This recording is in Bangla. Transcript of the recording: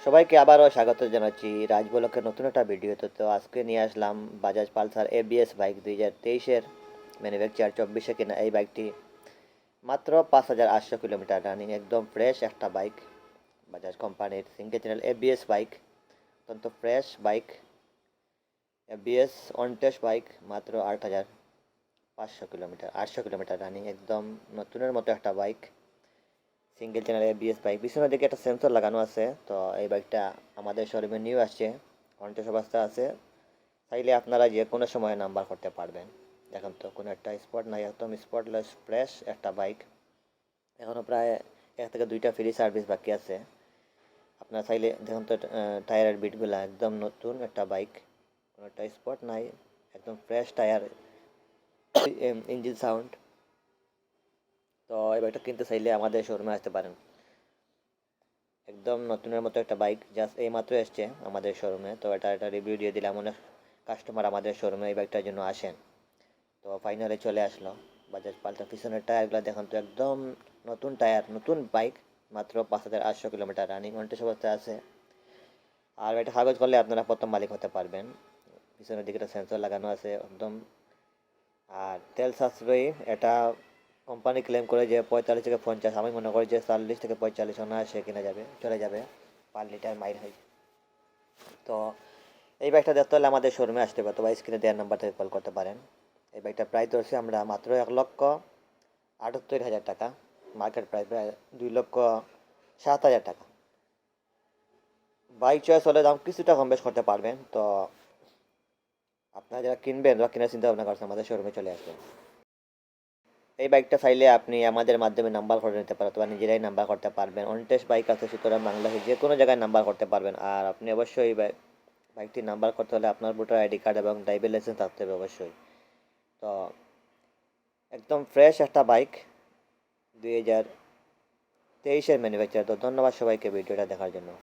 সবাইকে আবারও স্বাগত জানাচ্ছি রাজ ব্লকের নতুন একটা ভিডিওতে। তো আজকে নিয়ে আসলাম বাজাজ পালসার এবিএস বাইক 2023-এর ম্যানুফ্যাকচার 24-এ কিনা এই বাইকটি মাত্র 5800 কিলোমিটার রানিং, একদম ফ্রেশ একটা বাইক। বাজাজ কোম্পানির সিঙ্গেল চ্যানেল এবিএস বাইক, অত্যন্ত fresh bike. ABS on test bike, মাত্র 8500 কিলোমিটার, 800 কিলোমিটার রানিং, একদম নতুনের মতো একটা bike. Single channel ABS bike, পিছনের দিকে একটা সেন্সর লাগানো আছে। তো এই বাইকটা আমাদের শোরুমে নিউ আসছে, কন্টেস্ট অবস্থা আছে। চাইলে আপনারা যে কোনো সময় নাম্বার করতে পারবেন। দেখুন তো কোনো একটা স্পট নাই, একদম স্পটলেস ফ্রেশ একটা বাইক। এখনও প্রায় 1 থেকে 2টা ফ্রি সার্ভিস বাকি আছে। আপনারা চাইলে দেখুন তো টায়ারের বিটগুলো একদম নতুন একটা বাইক, কোনো একটা স্পট নাই, একদম ফ্রেশ টায়ার, ইঞ্জিন সাউন্ড। তো এই বাইকটা কিনতে চাইলে আমাদের শোরুমে আসতে পারেন। একদম নতুনের মতো একটা বাইক, জাস্ট এই মাত্র এসছে আমাদের শোরুমে। তো এটা রিভিউ দিয়ে দিলাম, অনেক কাস্টমার আমাদের শোরুমে এই বাইকটার জন্য আসেন। তো ফাইনালি চলে আসলো বাজাজ পালসার। পিছনের টায়ারগুলো দেখুন তো, একদম নতুন টায়ার, নতুন বাইক, মাত্র 5800 কিলোমিটার রানিং, কন্ডিশন অবস্থায় আছে। আর এটা কাগজ করলে আপনারা প্রথম মালিক হতে পারবেন। পিছনের দিকে একটা সেন্সর লাগানো আছে একদম। আর তেল সাশ্রয়ী এটা, কোম্পানি ক্লেম করে যে 45 থেকে 50, আমি মনে করি যে 40 থেকে 45 অনায়াসে কিনা যাবে, চলে যাবে পার লিটার মাইল হয়। তো এই বাইকটা দেখতে হলে আমাদের শোরুমে আসতে হবে, অথবা স্ক্রিনে দেওয়ার নাম্বার থেকে কল করতে পারেন। এই বাইকটা প্রাইস ধরছি আমরা মাত্র 1,78,000 টাকা, মার্কেট প্রাইস প্রায় 2,07,000 টাকা। বাইক চয়েস হলে দাম কিছুটা কম বেশ করতে পারবেন। তো আপনারা যারা কিনবেন বা কেনার চিন্তা ভাবনা করছেন, আমাদের শোরুমে চলে আসবেন। এই বাইকটা চাইলে আপনি আমাদের মাধ্যমে নাম্বার করে নিতে পারেন, অথবা নিজেরাই নাম্বার করতে পারবেন। অন টেস্ট বাইক আছে, সুতরাং বাংলাদেশে যে কোনো জায়গায় নাম্বার করতে পারবেন। আর আপনি অবশ্যই বাইকটি নাম্বার করতে হলে আপনার ভোটার আইডি কার্ড এবং ড্রাইভিং লাইসেন্স থাকতে হবে অবশ্যই। তো একদম ফ্রেশ একটা বাইক, 2023-এর ম্যানুফ্যাকচার। তো ধন্যবাদ সবাইকে ভিডিওটা দেখার জন্য।